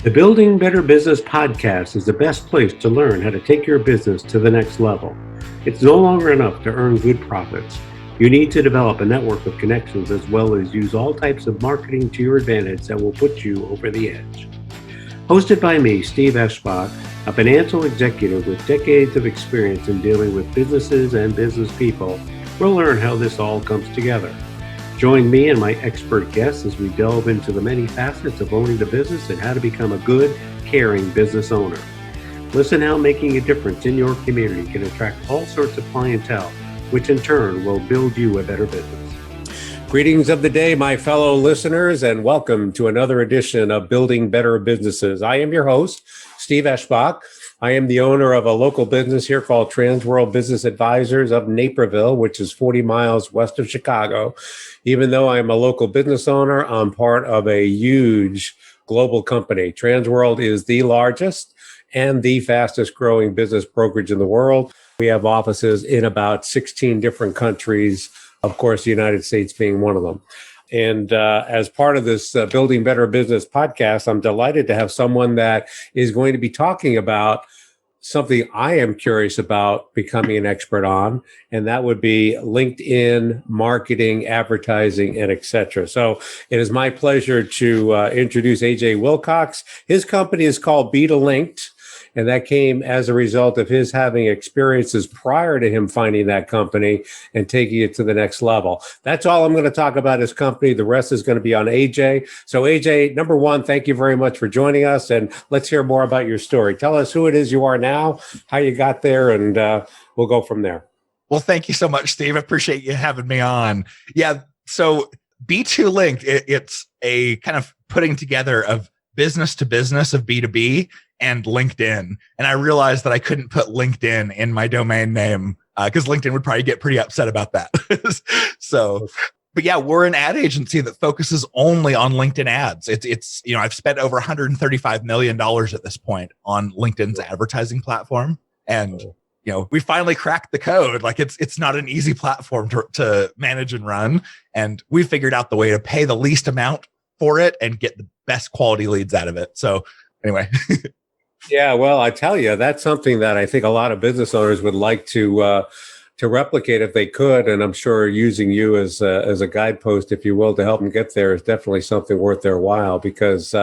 The Building Better Business podcast is the best place to learn how to take your business to the next level. It's no longer enough to earn good profits. You need to develop a network of connections as well as use all types of marketing to your advantage that will put you over the edge. Hosted by me, Steve Eschbach, a financial executive with decades of experience in dealing with businesses and business people, we'll learn how this all comes together. Join me and my expert guests as we delve into the many facets of owning the business and how to become a good, caring business owner. Listen how making a difference in your community can attract all sorts of clientele, which in turn will build you a better business. Greetings of the day, my fellow listeners, and welcome to another edition of Building Better Businesses. I am your host, Steve Eschbach. I am the owner of a local business here called Transworld Business Advisors of Naperville, which is 40 miles west of Chicago. Even though I am a local business owner, I'm part of a huge global company. Transworld is the largest and the fastest growing business brokerage in the world. We have offices in about 16 different countries, of course, the United States being one of them. And as part of this Building Better Business podcast, I'm delighted to have someone that is going to be talking about something I am curious about becoming an expert on, and that would be LinkedIn, marketing, advertising, and et cetera. So it is my pleasure to introduce AJ Wilcox. His company is called Be2 Linked, and that came as a result of his having experiences prior to him finding that company and taking it to the next level. That's all I'm going to talk about his company. The rest is going to be on AJ. So AJ, number one, thank you very much for joining us. And let's hear more about your story. Tell us who it is you are now, how you got there, and we'll go from there. Well, thank you so much, Steve. I appreciate you having me on. Yeah. So Be2 Linked, it's a kind of putting together of business to business of B2B and LinkedIn. And I realized that I couldn't put LinkedIn in my domain name because LinkedIn would probably get pretty upset about that. But yeah, we're an ad agency that focuses only on LinkedIn ads. It's I've spent over $135 million at this point on LinkedIn's advertising platform. And we finally cracked the code. Like it's not an easy platform to manage and run. And we figured out the way to pay the least amount for it and get the best quality leads out of it. So anyway. Yeah, well, I tell you, that's something that I think a lot of business owners would like to replicate if they could. And I'm sure using you as a guidepost, if you will, to help them get there is definitely something worth their while, because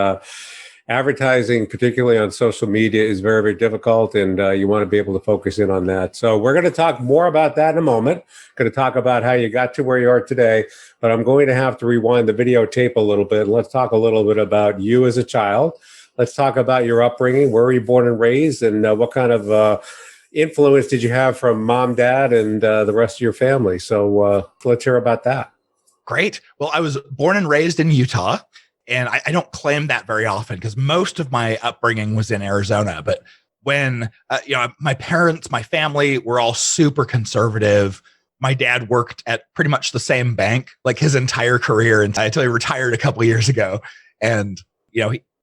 advertising, particularly on social media, is very, very difficult, and you want to be able to focus in on that. So we're going to talk more about that in a moment. Going to talk about how you got to where you are today, but I'm going to have to rewind the videotape a little bit. Let's talk a little bit about you as a child. Let's talk about your upbringing. Where were you born and raised, and what kind of influence did you have from mom, dad, and the rest of your family? So let's hear about that. Great. Well, I was born and raised in Utah, and I don't claim that very often because most of my upbringing was in Arizona. But when my parents, my family were all super conservative. My dad worked at pretty much the same bank like his entire career until he retired a couple of years ago, and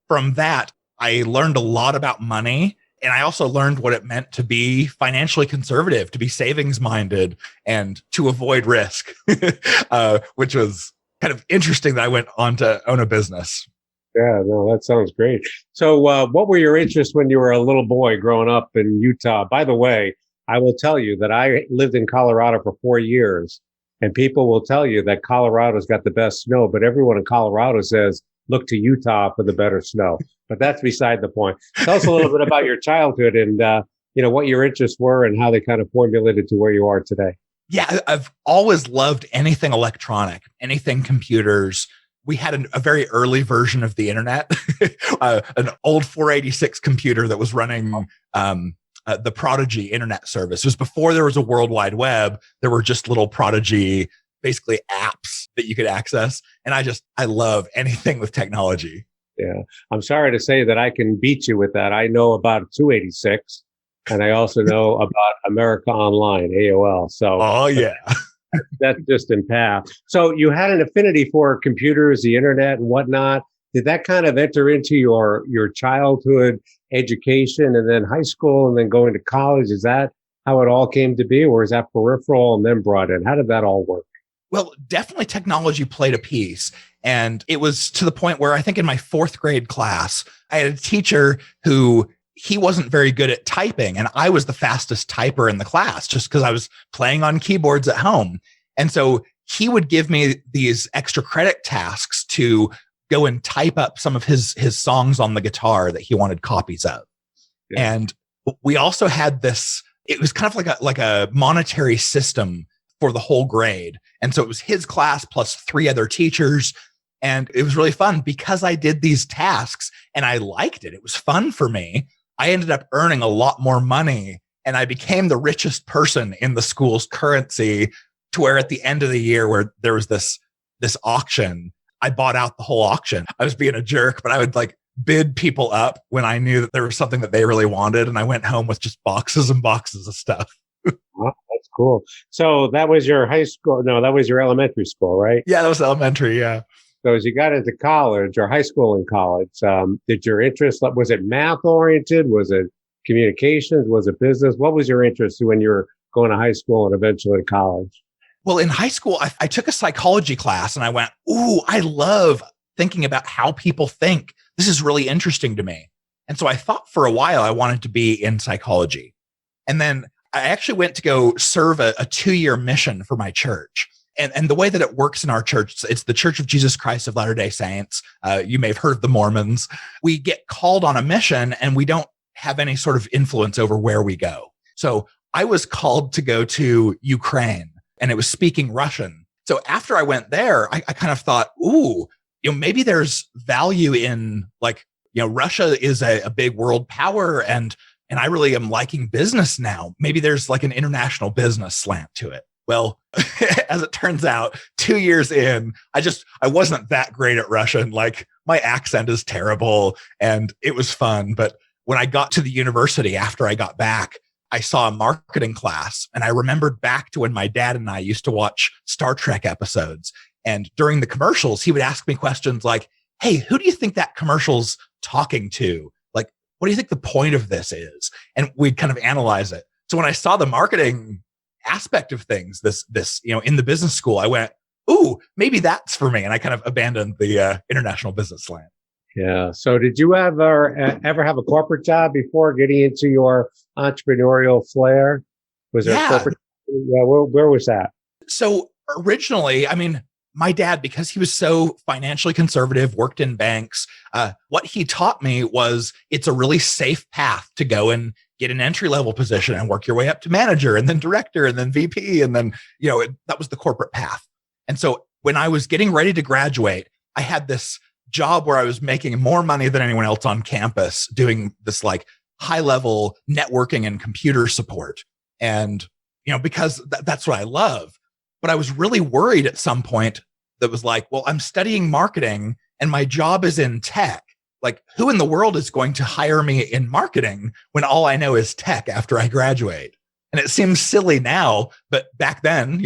from that, I learned a lot about money, and I also learned what it meant to be financially conservative, to be savings minded, and to avoid risk, which was kind of interesting that I went on to own a business. Yeah, no, that sounds great. So what were your interests when you were a little boy growing up in Utah? By the way, I will tell you that I lived in Colorado for 4 years, and people will tell you that Colorado's got the best snow, but everyone in Colorado says, look to Utah for the better snow. But that's beside the point. Tell us a little bit about your childhood and, what your interests were and how they kind of formulated to where you are today. Yeah, I've always loved anything electronic, anything computers. We had a very early version of the internet, an old 486 computer that was running the Prodigy internet service. It was before there was a World Wide Web. There were just little Prodigy basically apps that you could access. And I love anything with technology. Yeah. I'm sorry to say that I can beat you with that. I know about 286 and I also know about America Online, AOL. So oh yeah, that's just in path. So you had an affinity for computers, the internet and whatnot. Did that kind of enter into your childhood education and then high school and then going to college? Is that how it all came to be, or is that peripheral and then brought in? How did that all work? Well, definitely technology played a piece. And it was to the point where I think in my 4th grade class, I had a teacher who he wasn't very good at typing. And I was the fastest typer in the class just because I was playing on keyboards at home. And so he would give me these extra credit tasks to go and type up some of his songs on the guitar that he wanted copies of. Yeah. And we also had this, it was kind of like a monetary system for the whole grade. And so it was his class plus 3 other teachers. And it was really fun because I did these tasks and I liked it. It was fun for me. I ended up earning a lot more money and I became the richest person in the school's currency, to where at the end of the year where there was this auction, I bought out the whole auction. I was being a jerk, but I would like bid people up when I knew that there was something that they really wanted. And I went home with just boxes and boxes of stuff. Oh, that's cool. So that was your high school. No, that was your elementary school, right? Yeah, that was elementary. Yeah. So as you got into college or high school and college, did your interest, was it math oriented? Was it communications? Was it business? What was your interest when you were going to high school and eventually college? Well, in high school, I took a psychology class and I went, ooh, I love thinking about how people think. This is really interesting to me. And so I thought for a while I wanted to be in psychology. And then I actually went to go serve a 2-year mission for my church. And the way that it works in our church, it's the Church of Jesus Christ of Latter-day Saints. You may have heard of the Mormons. We get called on a mission and we don't have any sort of influence over where we go. So I was called to go to Ukraine. And it was speaking Russian. So after I went there, I kind of thought, ooh, maybe there's value in Russia is a big world power and I really am liking business now. Maybe there's like an international business slant to it. Well, as it turns out, 2 years in, I wasn't that great at Russian. Like my accent is terrible and it was fun. But when I got to the university after I got back, I saw a marketing class and I remembered back to when my dad and I used to watch Star Trek episodes. And during the commercials, he would ask me questions like, hey, who do you think that commercial's talking to? Like, what do you think the point of this is? And we'd kind of analyze it. So when I saw the marketing aspect of things, this in the business school, I went, ooh, maybe that's for me. And I kind of abandoned the international business slant. Yeah. So did you ever have a corporate job before getting into your entrepreneurial flair? Was there a corporate? Yeah. Where was that? So originally, I mean, my dad, because he was so financially conservative, worked in banks, what he taught me was it's a really safe path to go and get an entry-level position and work your way up to manager and then director and then VP. And then, that was the corporate path. And so when I was getting ready to graduate, I had this job where I was making more money than anyone else on campus doing this like high level networking and computer support. And, because that's what I love. But I was really worried at some point that was like, well, I'm studying marketing and my job is in tech. Like, who in the world is going to hire me in marketing when all I know is tech after I graduate? And it seems silly now, but back then,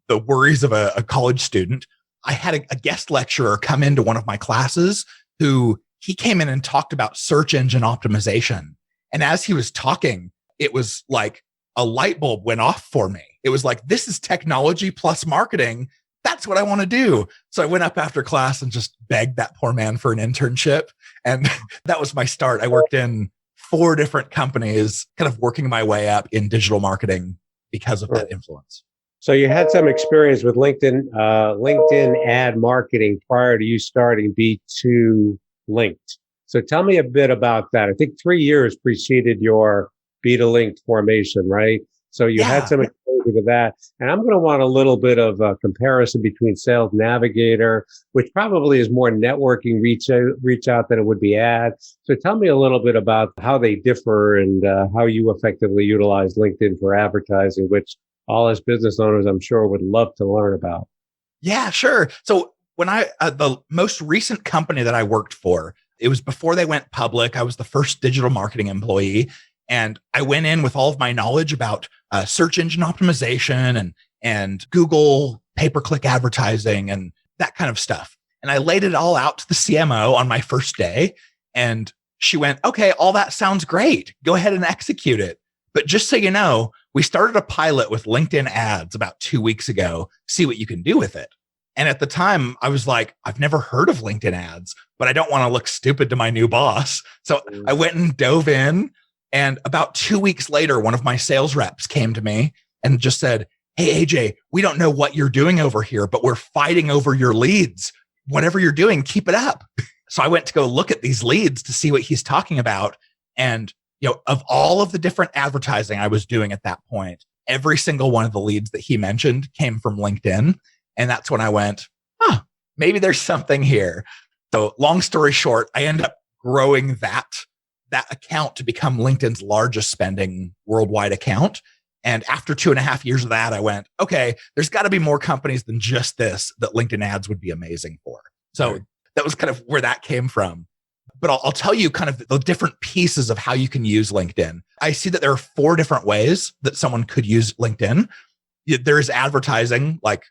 the worries of a college student, I had a guest lecturer come into one of my classes who he came in and talked about search engine optimization. And as he was talking, it was like a light bulb went off for me. It was like, this is technology plus marketing. That's what I want to do. So I went up after class and just begged that poor man for an internship. And that was my start. I worked in 4 different companies, kind of working my way up in digital marketing because of that influence. So you had some experience with LinkedIn ad marketing prior to you starting B2 Linked. So tell me a bit about that. I think 3 years preceded your B2 Linked formation, right? So you had some exposure to that. And I'm going to want a little bit of a comparison between Sales Navigator, which probably is more networking reach out than it would be ad. So tell me a little bit about how they differ and how you effectively utilize LinkedIn for advertising, which all as business owners, I'm sure, would love to learn about. Yeah, sure. So when the most recent company that I worked for, it was before they went public. I was the first digital marketing employee. And I went in with all of my knowledge about search engine optimization and Google pay-per-click advertising and that kind of stuff. And I laid it all out to the CMO on my first day. And she went, okay, all that sounds great. Go ahead and execute it. But just so you know, we started a pilot with LinkedIn ads about 2 weeks ago. See what you can do with it. And at the time, I was like, I've never heard of LinkedIn ads, but I don't want to look stupid to my new boss. So I went and dove in. And about 2 weeks later, one of my sales reps came to me and just said, hey, AJ, we don't know what you're doing over here, but we're fighting over your leads. Whatever you're doing, keep it up. So I went to go look at these leads to see what he's talking about. And, of all of the different advertising I was doing at that point, every single one of the leads that he mentioned came from LinkedIn. And that's when I went, maybe there's something here. So long story short, I ended up growing that account to become LinkedIn's largest spending worldwide account. And after 2.5 years of that, I went, okay, there's got to be more companies than just this that LinkedIn ads would be amazing for. So that was kind of where that came from. But I'll tell you kind of the different pieces of how you can use LinkedIn. I see that there are 4 different ways that someone could use LinkedIn. There is advertising, like,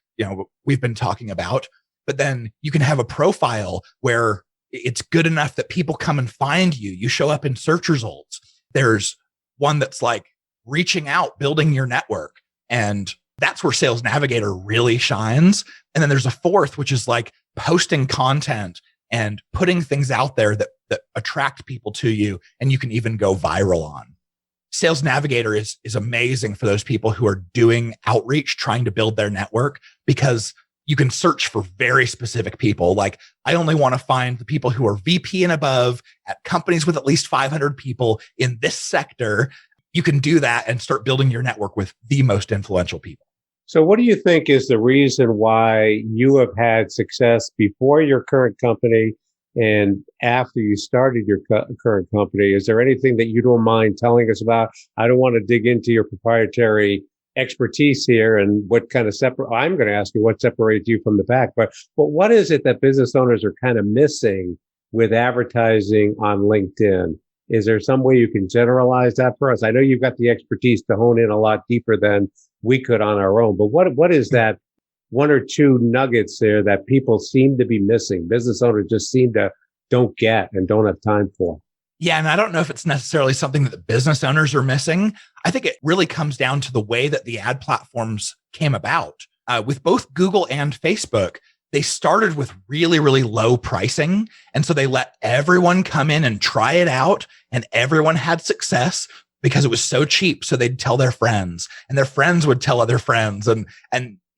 we've been talking about, but then you can have a profile where it's good enough that people come and find you. You show up in search results. There's one that's like reaching out, building your network. And that's where Sales Navigator really shines. And then there's a 4th, which is like posting content and putting things out there that attract people to you, and you can even go viral on. Sales Navigator is amazing for those people who are doing outreach, trying to build their network, because you can search for very specific people. Like, I only want to find the people who are VP and above at companies with at least 500 people in this sector. You can do that and start building your network with the most influential people. So what do you think is the reason why you have had success before your current company and after you started your current company? Is there anything that you don't mind telling us about? I don't want to dig into your proprietary expertise here and what kind of I'm going to ask you what separates you from the pack, but what is it that business owners are kind of missing with advertising on LinkedIn? Is there some way you can generalize that for us? I know you've got the expertise to hone in a lot deeper than we could on our own, but what is that 1 or 2 nuggets there that people seem to be missing? Business owners just don't get and don't have time for. Yeah. And I don't know if it's necessarily something that the business owners are missing. I think it really comes down to the way that the ad platforms came about. With both Google and Facebook, they started with really, really low pricing. And so they let everyone come in and try it out, and everyone had success because it was so cheap. So they'd tell their friends, and their friends would tell other friends, and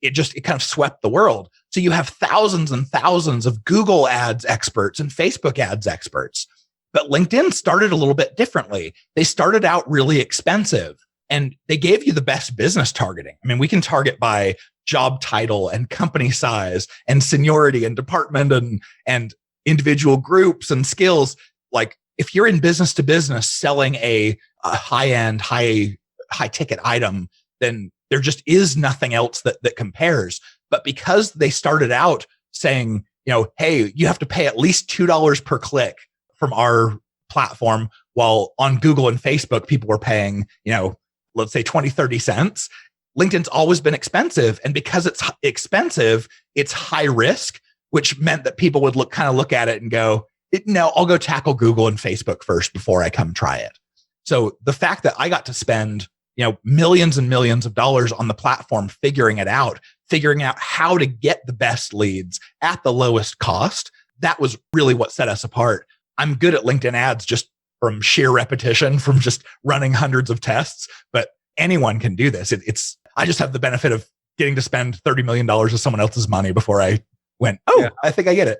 it kind of swept the world. So you have thousands and thousands of Google ads experts and Facebook ads experts. But LinkedIn started a little bit differently. They started out really expensive, and they gave you the best business targeting. I mean, we can target by job title and company size and seniority and department and individual groups and skills. Like, if you're in business to business selling a high-end, high ticket item, then there just is nothing else that compares. But because they started out saying, hey, you have to pay at least $2 per click from our platform, while on Google and Facebook, people were paying, let's say 20, 30 cents. LinkedIn's always been expensive. And because it's expensive, it's high risk, which meant that people would look at it and go, no, I'll go tackle Google and Facebook first before I come try it. So the fact that I got to spend, millions and millions of dollars on the platform, figuring out how to get the best leads at the lowest cost, that was really what set us apart. I'm good at LinkedIn ads just from sheer repetition, from just running hundreds of tests, but anyone can do this. I just have the benefit of getting to spend $30 million of someone else's money before I went, I think I get it.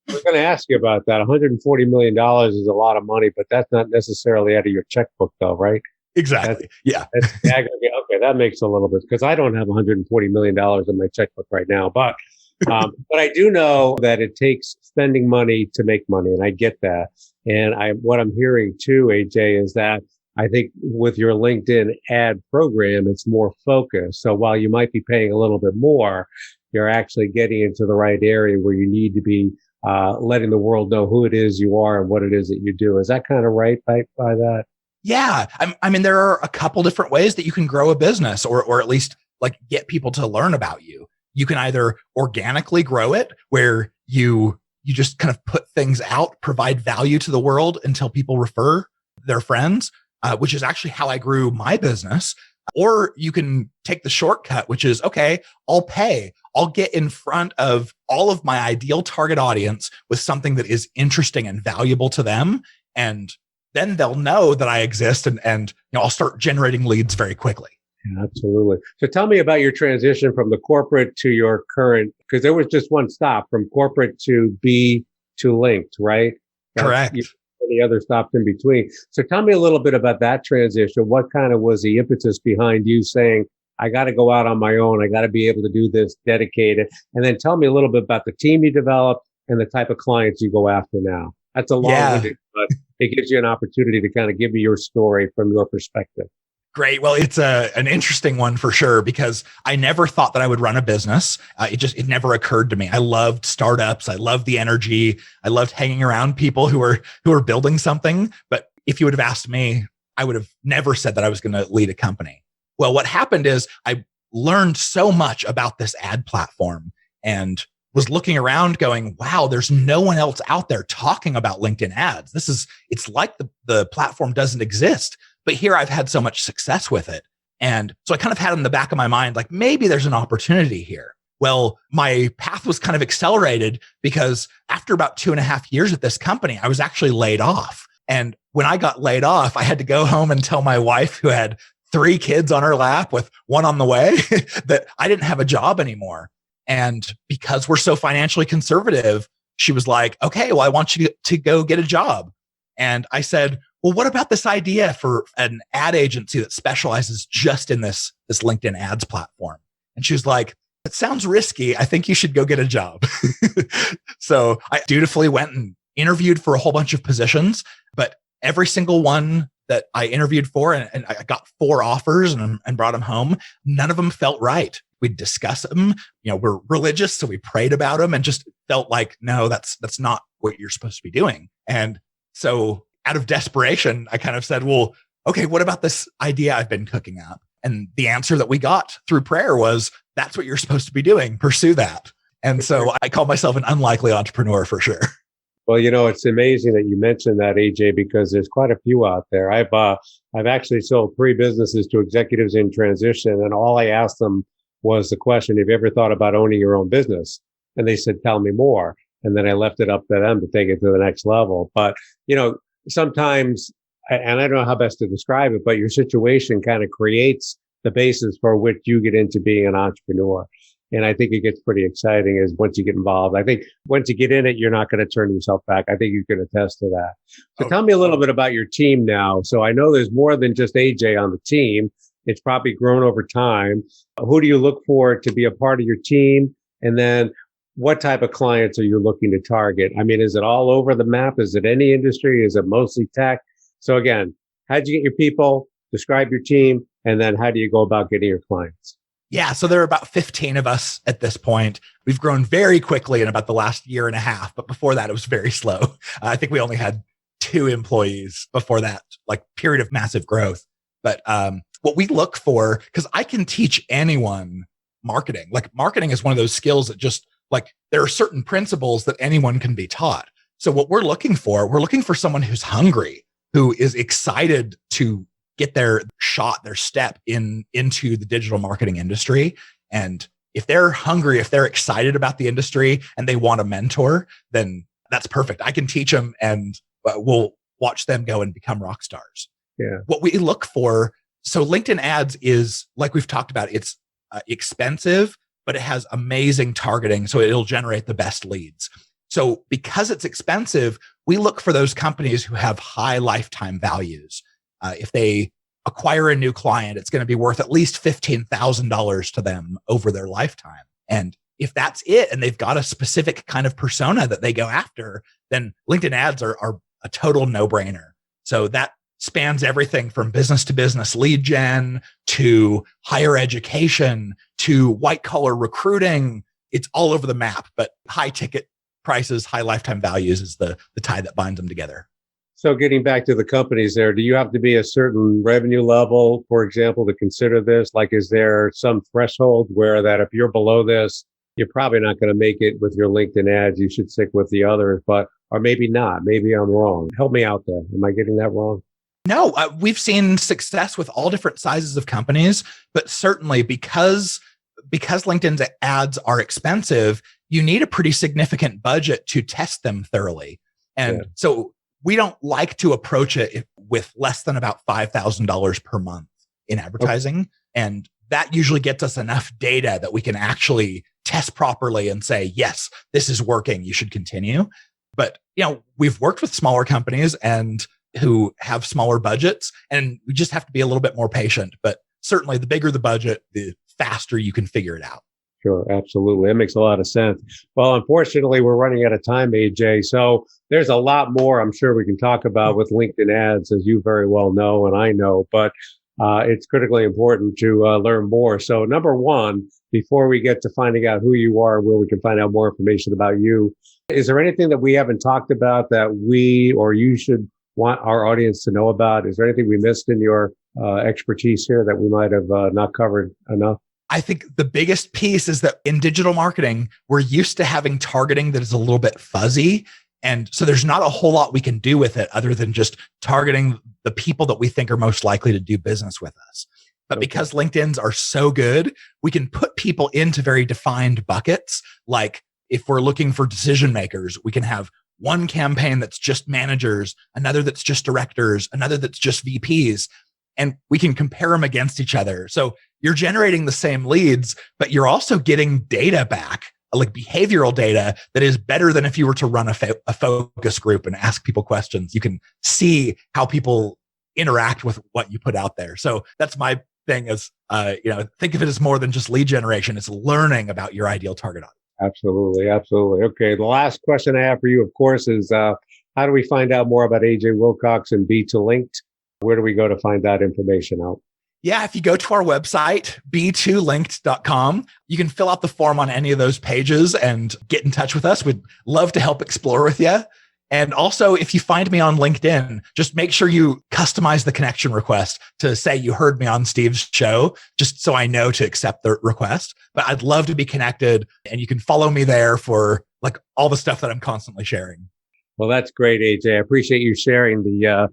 We're going to ask you about that. $140 million is a lot of money, but that's not necessarily out of your checkbook though, right? Exactly. That's aggregate. Okay, that makes a little bit, because I don't have $140 million in my checkbook right now, but I do know that it takes spending money to make money, and I get that. And what I'm hearing too, AJ, is that I think with your LinkedIn ad program, it's more focused. So while you might be paying a little bit more, you're actually getting into the right area where you need to be letting the world know who it is you are and what it is that you do. Is that kind of right by that? Yeah. I mean, there are a couple different ways that you can grow a business, or at least like get people to learn about you. You can either organically grow it, where you just kind of put things out, provide value to the world until people refer their friends, which is actually how I grew my business. Or you can take the shortcut, which is, okay, I'll pay. I'll get in front of all of my ideal target audience with something that is interesting and valuable to them. And then they'll know that I exist and I'll start generating leads very quickly. Yeah, absolutely. So tell me about your transition from the corporate to your current, because there was just one stop from corporate to B to linked, right? Correct. Any other stops in between. So tell me a little bit about that transition. What kind of was the impetus behind you saying, I got to go out on my own. I got to be able to do this dedicated. And then tell me a little bit about the team you developed and the type of clients you go after now. That's a long-winded, but it gives you an opportunity to kind of give me your story from your perspective. Great. Well, it's an interesting one for sure, because I never thought that I would run a business. It never occurred to me. I loved startups. I loved the energy. I loved hanging around people who were building something. But if you would have asked me, I would have never said that I was going to lead a company. Well, what happened is I learned so much about this ad platform and was looking around going, wow, there's no one else out there talking about LinkedIn ads. It's like the platform doesn't exist. But here I've had so much success with it. And so I kind of had in the back of my mind, like, maybe there's an opportunity here. Well, my path was kind of accelerated because after about 2.5 years at this company, I was actually laid off. And when I got laid off, I had to go home and tell my wife, who had 3 kids on her lap with one on the way, that I didn't have a job anymore. And because we're so financially conservative, she was like, okay, well, I want you to go get a job. And I said, well, what about this idea for an ad agency that specializes just in this LinkedIn ads platform? And she was like, it sounds risky. I think you should go get a job. So I dutifully went and interviewed for a whole bunch of positions, but every single one that I interviewed for, and I got 4 offers and brought them home, none of them felt right. We'd discuss them. We're religious, so we prayed about them and just felt like, no, that's not what you're supposed to be doing. And so out of desperation, I kind of said, well, okay, what about this idea I've been cooking up? And the answer that we got through prayer was, that's what you're supposed to be doing. Pursue that. And so I call myself an unlikely entrepreneur for sure. Well, it's amazing that you mentioned that, AJ, because there's quite a few out there. I've actually sold 3 businesses to executives in transition, and all I asked them was the question, have you ever thought about owning your own business? And they said, tell me more. And then I left it up to them to take it to the next level. But, sometimes, and I don't know how best to describe it, but your situation kind of creates the basis for which you get into being an entrepreneur. And I think it gets pretty exciting as once you get involved. I think once you get in it, you're not going to turn yourself back. I think you can attest to that. So tell me a little bit about your team now. So I know there's more than just AJ on the team. It's probably grown over time. Who do you look for to be a part of your team? And then what type of clients are you looking to target? I mean, is it all over the map? Is it any industry? Is it mostly tech? So again, how'd you get your people? Describe your team. And then how do you go about getting your clients? Yeah. So there are about 15 of us at this point. We've grown very quickly in about the last 1.5 years. But before that, it was very slow. I think we only had 2 employees before that, like period of massive growth. But what we look for, because I can teach anyone marketing. Like marketing is one of those skills that just like there are certain principles that anyone can be taught. So what we're looking for someone who's hungry, who is excited to get their shot, their step into the digital marketing industry. And if they're hungry, if they're excited about the industry and they want a mentor, then that's perfect. I can teach them and we'll watch them go and become rock stars. Yeah. What we look for, so LinkedIn ads is, like we've talked about, it's expensive, but it has amazing targeting. So it'll generate the best leads. So because it's expensive, we look for those companies who have high lifetime values. If they acquire a new client, it's going to be worth at least $15,000 to them over their lifetime. And if that's it, and they've got a specific kind of persona that they go after, then LinkedIn ads are a total no-brainer. So that spans everything from business to business lead gen to higher education to white collar recruiting. It's all over the map, but high ticket prices, high lifetime values is the tie that binds them together. So getting back to the companies there, do you have to be a certain revenue level, for example, to consider this? Like, is there some threshold where that if you're below this, you're probably not going to make it with your LinkedIn ads, you should stick with the others, or maybe not. Maybe I'm wrong. Help me out there. Am I getting that wrong? No, we've seen success with all different sizes of companies, but certainly because LinkedIn's ads are expensive, you need a pretty significant budget to test them thoroughly. And so we don't like to approach it with less than about $5,000 per month in advertising. Okay. And that usually gets us enough data that we can actually test properly and say, yes, this is working. You should continue. But, we've worked with smaller companies and who have smaller budgets, and we just have to be a little bit more patient. But certainly the bigger the budget, the faster you can figure it out. Sure, absolutely. That makes a lot of sense. Well, unfortunately, we're running out of time, AJ. So there's a lot more I'm sure we can talk about with LinkedIn ads, as you very well know, and I know, but it's critically important to learn more. So number one, before we get to finding out who you are, where we can find out more information about you, is there anything that we haven't talked about that we or you should want our audience to know about? Is there anything we missed in your expertise here that we might have not covered enough? I think the biggest piece is that in digital marketing, we're used to having targeting that is a little bit fuzzy. And so there's not a whole lot we can do with it other than just targeting the people that we think are most likely to do business with us. But because LinkedIn's are so good, we can put people into very defined buckets. Like if we're looking for decision makers, we can have one campaign that's just managers, another that's just directors, another that's just VPs, and we can compare them against each other. So you're generating the same leads, but you're also getting data back, like behavioral data that is better than if you were to run a focus group and ask people questions. You can see how people interact with what you put out there. So that's my thing is, think of it as more than just lead generation. It's learning about your ideal target audience. Absolutely. Absolutely. Okay. The last question I have for you, of course, is how do we find out more about AJ Wilcox and B2Linked? Where do we go to find that information out? Yeah, if you go to our website, b2linked.com, you can fill out the form on any of those pages and get in touch with us. We'd love to help explore with you. And also, if you find me on LinkedIn, just make sure you customize the connection request to say you heard me on Steve's show, just so I know to accept the request. But I'd love to be connected, and you can follow me there for like all the stuff that I'm constantly sharing. Well, that's great, AJ. I appreciate you sharing the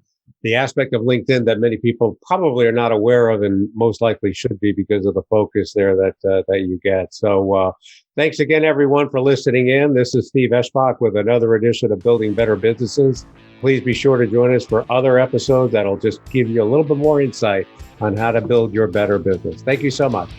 aspect of LinkedIn that many people probably are not aware of and most likely should be because of the focus there that you get. So thanks again, everyone, for listening in. This is Steve Eschbach with another edition of Building Better Businesses. Please be sure to join us for other episodes that'll just give you a little bit more insight on how to build your better business. Thank you so much.